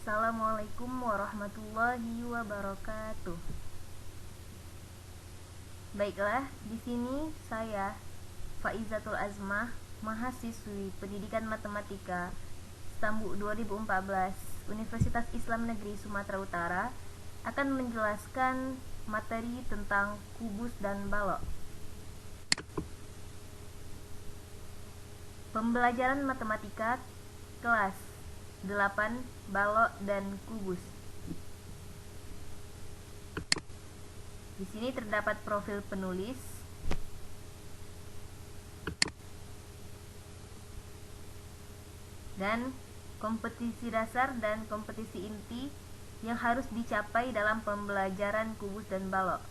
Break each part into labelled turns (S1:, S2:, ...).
S1: Assalamualaikum warahmatullahi wabarakatuh. Baiklah, di sini saya Faizatul Azmah, mahasiswi Pendidikan Matematika Stambu 2014 Universitas Islam Negeri Sumatera Utara, akan menjelaskan materi tentang kubus dan balok. Pembelajaran matematika kelas 8, balok dan kubus. Di sini terdapat profil penulis, dan kompetisi dasar dan kompetisi inti yang harus dicapai dalam pembelajaran kubus dan balok.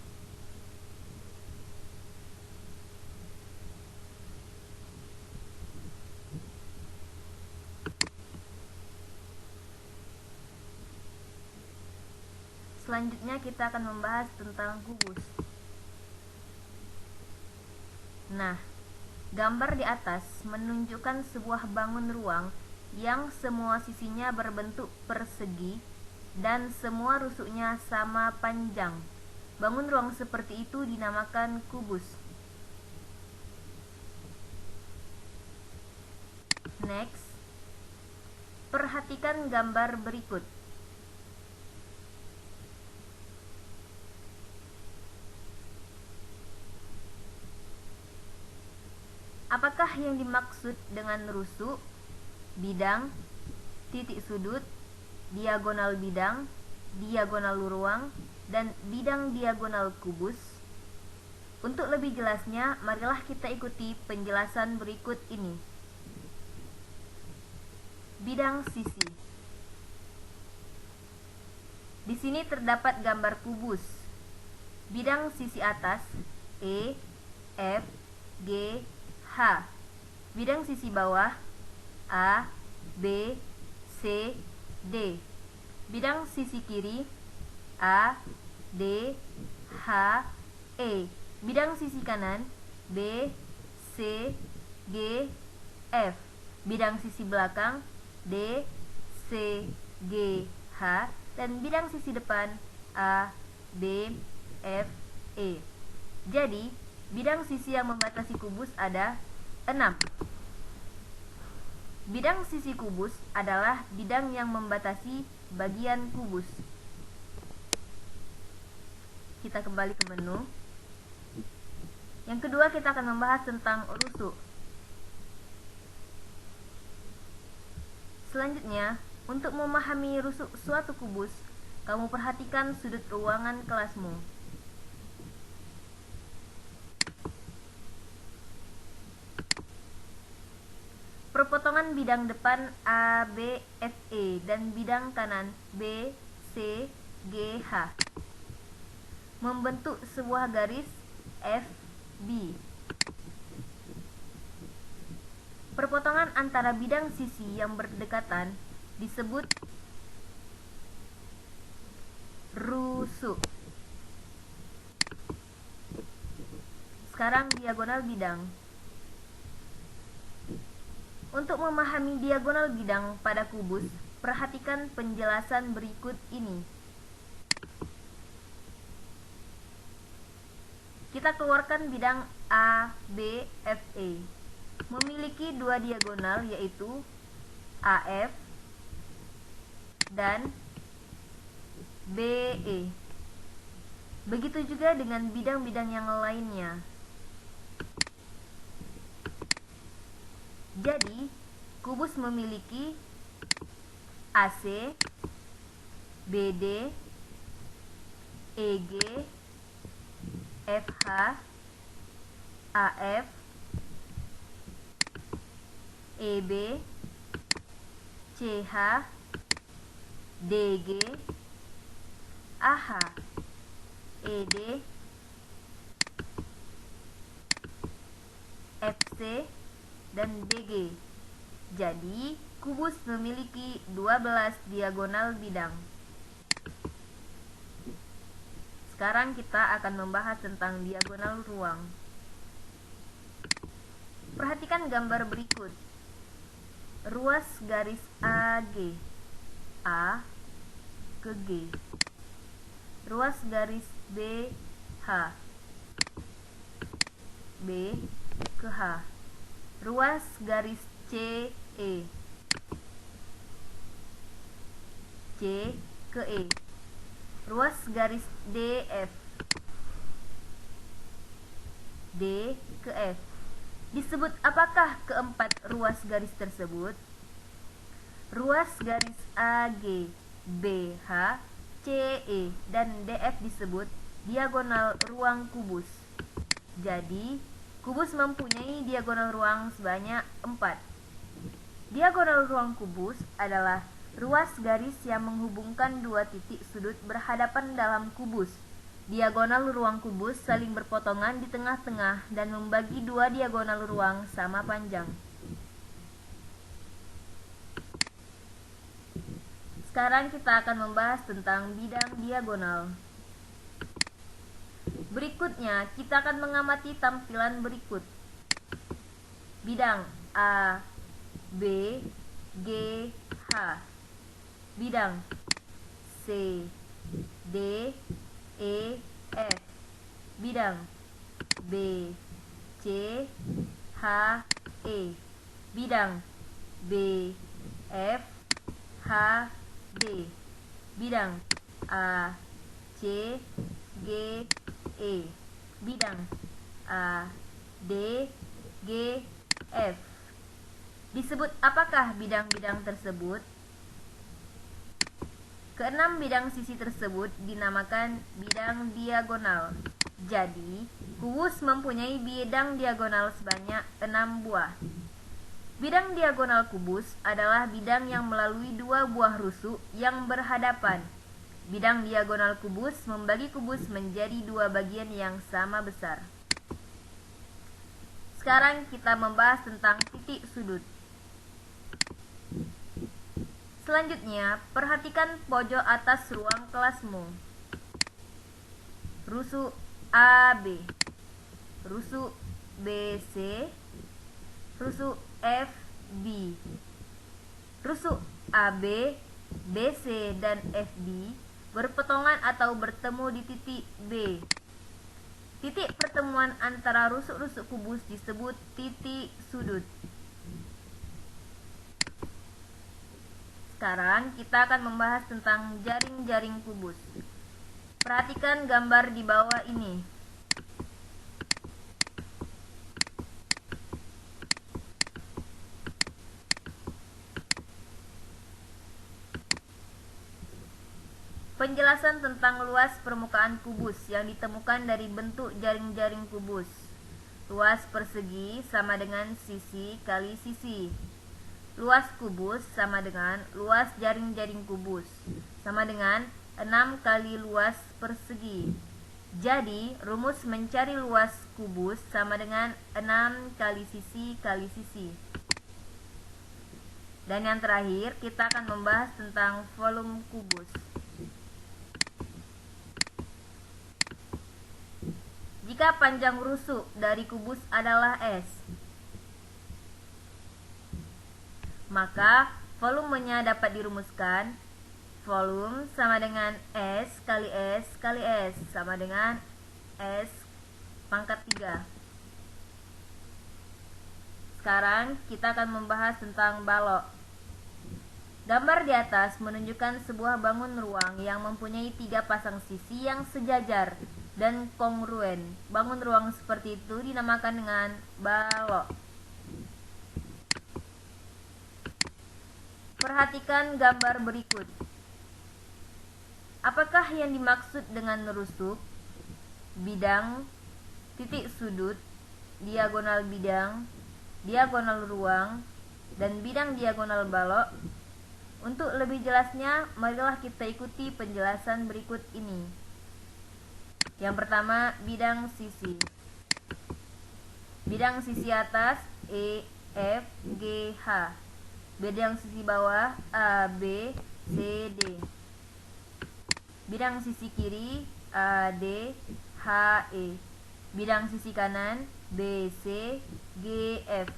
S1: Selanjutnya kita akan membahas tentang kubus. Nah, gambar di atas menunjukkan sebuah bangun ruang yang semua sisinya berbentuk persegi dan semua rusuknya sama panjang. Bangun ruang seperti itu dinamakan kubus. Next, perhatikan gambar berikut. Apakah yang dimaksud dengan rusuk, bidang, titik sudut, diagonal bidang, diagonal ruang, dan bidang diagonal kubus? Untuk lebih jelasnya, marilah kita ikuti penjelasan berikut ini. Bidang sisi. Di sini terdapat gambar kubus. Bidang sisi atas E, F, G, H. Bidang sisi bawah A, B, C, D. Bidang sisi kiri A, D, H, E. Bidang sisi kanan B, C, G, F. Bidang sisi belakang D, C, G, H. Dan bidang sisi depan A, B, F, E. Jadi, bidang sisi yang membatasi kubus ada 6. Bidang sisi kubus adalah bidang yang membatasi bagian kubus. Kita kembali ke menu. Yang kedua, kita akan membahas tentang rusuk. Selanjutnya, untuk memahami rusuk suatu kubus, kamu perhatikan sudut ruangan kelasmu. Perpotongan bidang depan A, B, F, E dan bidang kanan B, C, G, H membentuk sebuah garis F, B. Perpotongan antara bidang sisi yang berdekatan disebut rusuk. Sekarang diagonal bidang. Untuk memahami diagonal bidang pada kubus, perhatikan penjelasan berikut ini. Kita keluarkan bidang A, B, F, E. Memiliki dua diagonal, yaitu AF dan BE. Begitu juga dengan bidang-bidang yang lainnya. Jadi, kubus memiliki AC, BD, EG, FH, AF, EB, CH, DG, AH, ED, FC, dan DG. Jadi, kubus memiliki 12 diagonal bidang. Sekarang kita akan membahas tentang diagonal ruang. Perhatikan gambar berikut. Ruas garis AG. A, ke G. Ruas garis BH, B ke H. Ruas garis CE, C ke E. Ruas garis DF, D ke F. Disebut apakah keempat ruas garis tersebut? Ruas garis AG, BH, CE, dan DF disebut diagonal ruang kubus. Jadi, kubus mempunyai diagonal ruang sebanyak 4. Diagonal ruang kubus adalah ruas garis yang menghubungkan dua titik sudut berhadapan dalam kubus. Diagonal ruang kubus saling berpotongan di tengah-tengah dan membagi dua diagonal ruang sama panjang. Sekarang kita akan membahas tentang bidang diagonal. Berikutnya, kita akan mengamati tampilan berikut. Bidang A, B, G, H. Bidang C, D, E, F. Bidang B, C, H, E. Bidang B, F, H, D. Bidang A, C, G, E. Bidang A, D, G, F. Disebut apakah bidang-bidang tersebut? Keenam bidang sisi tersebut dinamakan bidang diagonal. Jadi, kubus mempunyai bidang diagonal sebanyak 6 buah. Bidang diagonal kubus adalah bidang yang melalui dua buah rusuk yang berhadapan. Bidang diagonal kubus membagi kubus menjadi dua bagian yang sama besar. Sekarang kita membahas tentang titik sudut. Selanjutnya, perhatikan pojok atas ruang kelasmu. Rusuk AB, rusuk BC, rusuk FB. Rusuk AB, BC, dan FB berpotongan atau bertemu di titik B. Titik pertemuan antara rusuk-rusuk kubus disebut titik sudut. Sekarang kita akan membahas tentang jaring-jaring kubus. Perhatikan gambar di bawah ini. Penjelasan tentang luas permukaan kubus yang ditemukan dari bentuk jaring-jaring kubus. Luas persegi sama dengan sisi kali sisi. Luas kubus sama dengan luas jaring-jaring kubus, sama dengan 6 kali luas persegi. Jadi, rumus mencari luas kubus sama dengan 6 kali sisi kali sisi. Dan yang terakhir, kita akan membahas tentang volume kubus. Jika panjang rusuk dari kubus adalah S, maka volumenya dapat dirumuskan volume sama dengan S kali S kali S sama dengan S pangkat 3. Sekarang kita akan membahas tentang balok. Gambar di atas menunjukkan sebuah bangun ruang yang mempunyai 3 pasang sisi yang sejajar dan kongruen. Bangun ruang seperti itu dinamakan dengan balok. Perhatikan gambar berikut. Apakah yang dimaksud dengan rusuk, bidang, titik sudut, diagonal bidang, diagonal ruang, dan bidang diagonal balok? Untuk lebih jelasnya, marilah kita ikuti penjelasan berikut ini. Yang pertama, bidang sisi. Bidang sisi atas E, F, G, H. Bidang sisi bawah A, B, C, D. Bidang sisi kiri A, D, H, E. Bidang sisi kanan B, C, G, F.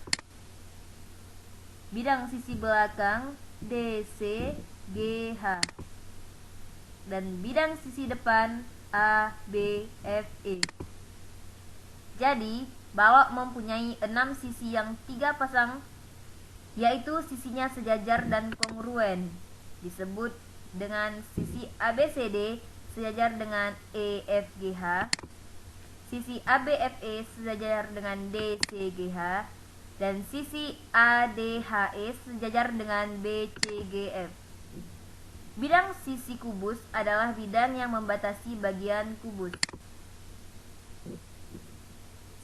S1: Bidang sisi belakang D, C, G, H. dan bidang sisi depan A, B, F, E. Jadi, balok mempunyai 6 sisi yang 3 pasang, yaitu sisinya sejajar dan kongruen. Disebut dengan sisi ABCD sejajar dengan EFGH, sisi ABFE sejajar dengan DCGH, dan sisi ADHE sejajar dengan BCGF. Bidang sisi kubus adalah bidang yang membatasi bagian kubus.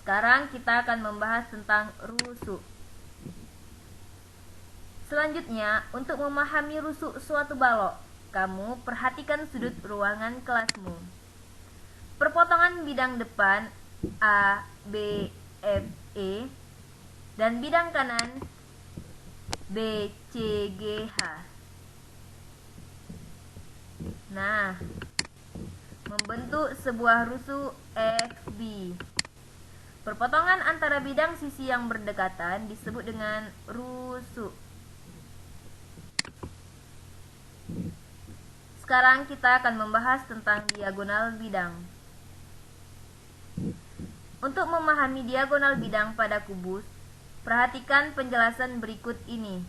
S1: Sekarang kita akan membahas tentang rusuk. Selanjutnya, untuk memahami rusuk suatu balok, kamu perhatikan sudut ruangan kelasmu. Perpotongan bidang depan A, B, F, E, dan bidang kanan B, C, G, H. Nah, membentuk sebuah rusuk FB. Perpotongan antara bidang sisi yang berdekatan disebut dengan rusuk. Sekarang kita akan membahas tentang diagonal bidang. Untuk memahami diagonal bidang pada kubus, perhatikan penjelasan berikut ini.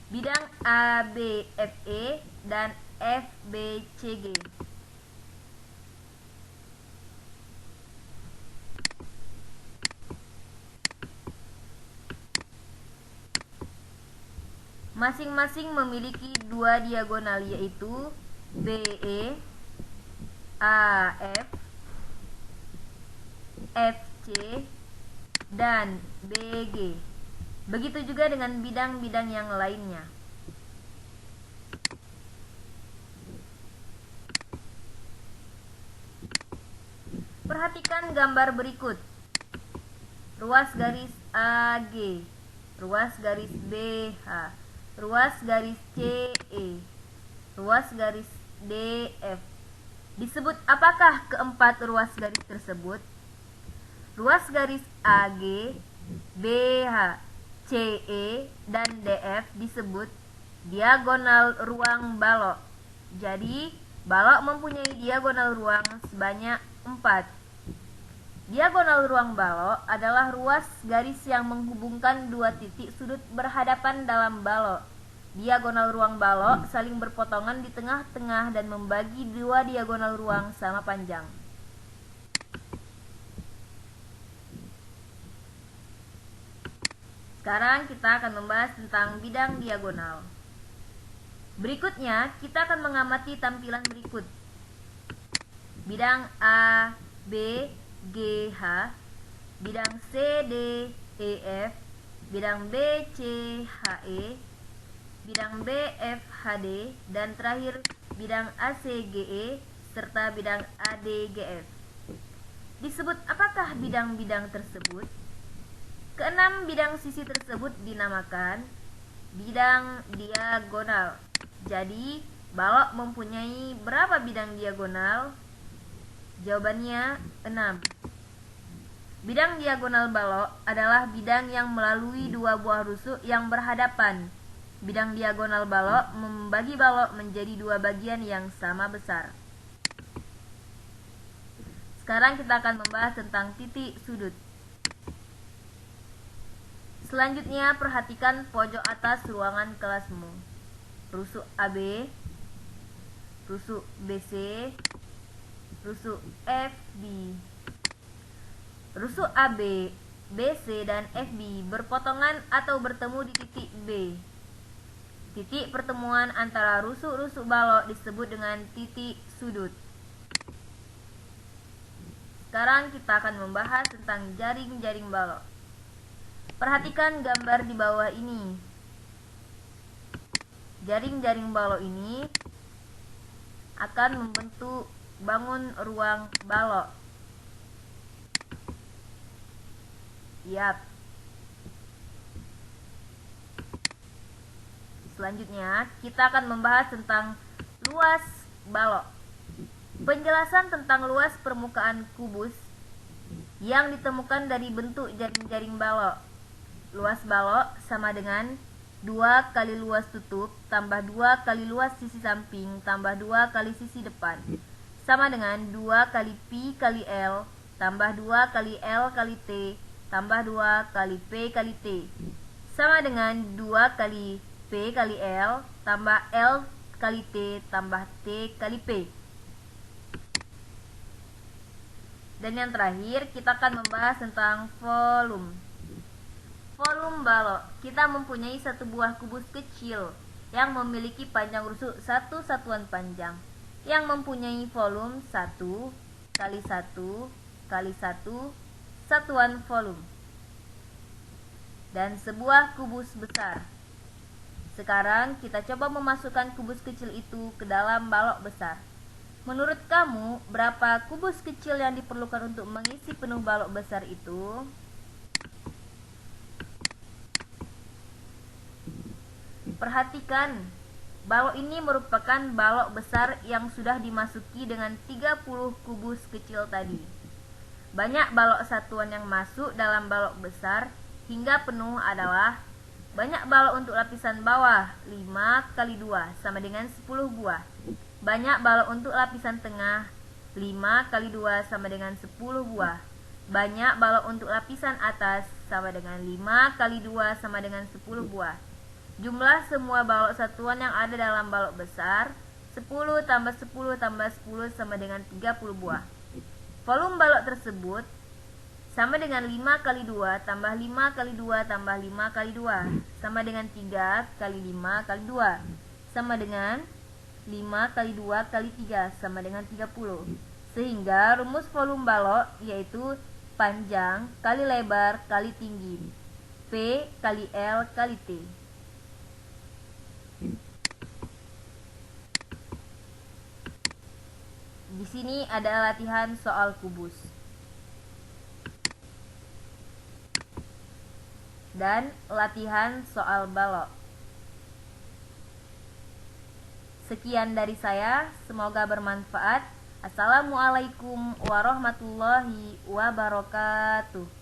S1: Bidang ABFE dan FBCG. Masing-masing memiliki dua diagonal, yaitu BE, AF, FC, dan BG. Begitu juga dengan bidang-bidang yang lainnya. Perhatikan gambar berikut. Ruas garis AG, ruas garis BH, ruas garis CE, ruas garis DF. Disebut apakah keempat ruas garis tersebut? Ruas garis AG, BH, CE, dan DF disebut diagonal ruang balok. Jadi, balok mempunyai diagonal ruang sebanyak 4. Diagonal ruang balok adalah ruas garis yang menghubungkan dua titik sudut berhadapan dalam balok. Diagonal ruang balok saling berpotongan di tengah-tengah dan membagi dua diagonal ruang sama panjang. Sekarang kita akan membahas tentang bidang diagonal. Berikutnya, kita akan mengamati tampilan berikut. Bidang A, B, G, H, bidang C, D, E, F, bidang B, C, H, E, bidang B, F, H, D, dan terakhir bidang A, C, G, E, serta bidang A, D, G, F. Disebut apakah bidang-bidang tersebut? Keenam bidang sisi tersebut dinamakan bidang diagonal. Jadi, balok mempunyai berapa bidang diagonal? Jawabannya 6. Bidang diagonal balok adalah bidang yang melalui dua buah rusuk yang berhadapan. Bidang diagonal balok membagi balok menjadi dua bagian yang sama besar. Sekarang kita akan membahas tentang titik sudut. Selanjutnya, perhatikan pojok atas ruangan kelasmu. Rusuk AB, rusuk BC, rusuk FB. Rusuk AB, BC, dan FB berpotongan atau bertemu di titik B. Titik pertemuan antara rusuk-rusuk balok disebut dengan titik sudut. Sekarang kita akan membahas tentang jaring-jaring balok. Perhatikan gambar di bawah ini. Jaring-jaring balok ini akan membentuk bangun ruang balok. Yap. Selanjutnya, kita akan membahas tentang luas balok. Penjelasan tentang luas permukaan kubus yang ditemukan dari bentuk jaring-jaring balok. Luas balok sama dengan 2 kali luas tutup tambah 2 kali luas sisi samping tambah 2 kali sisi depan sama dengan 2 kali Pi kali L tambah 2 kali L kali T tambah 2 kali P kali T sama dengan 2 kali P kali L tambah L kali T tambah T kali P. Dan yang terakhir kita akan membahas tentang volume. Volume balok, kita mempunyai satu buah kubus kecil yang memiliki panjang rusuk 1 satuan panjang yang mempunyai volume 1 kali 1 kali 1 satuan volume dan sebuah kubus besar. Sekarang kita coba memasukkan kubus kecil itu ke dalam balok besar. Menurut kamu, berapa kubus kecil yang diperlukan untuk mengisi penuh balok besar itu? Perhatikan, balok ini merupakan balok besar yang sudah dimasuki dengan 30 kubus kecil tadi. Banyak balok satuan yang masuk dalam balok besar hingga penuh adalah banyak balok untuk lapisan bawah 5 kali 2 sama dengan 10 buah. Banyak balok untuk lapisan tengah 5 kali 2 sama dengan 10 buah. Banyak balok untuk lapisan atas sama dengan 5 kali 2 sama dengan 10 buah. Jumlah semua balok satuan yang ada dalam balok besar 10 tambah 10 tambah 10 sama dengan 30 buah. Volume balok tersebut sama dengan 5 kali 2 tambah 5 kali 2 tambah 5 kali 2 sama dengan 3 kali 5 kali 2 sama dengan 5 kali 2 kali 3 sama dengan 30. Sehingga rumus volume balok yaitu panjang kali lebar kali tinggi P kali L kali T. Di sini ada latihan soal kubus dan latihan soal balok. Sekian dari saya, semoga bermanfaat. Assalamualaikum warahmatullahi wabarakatuh.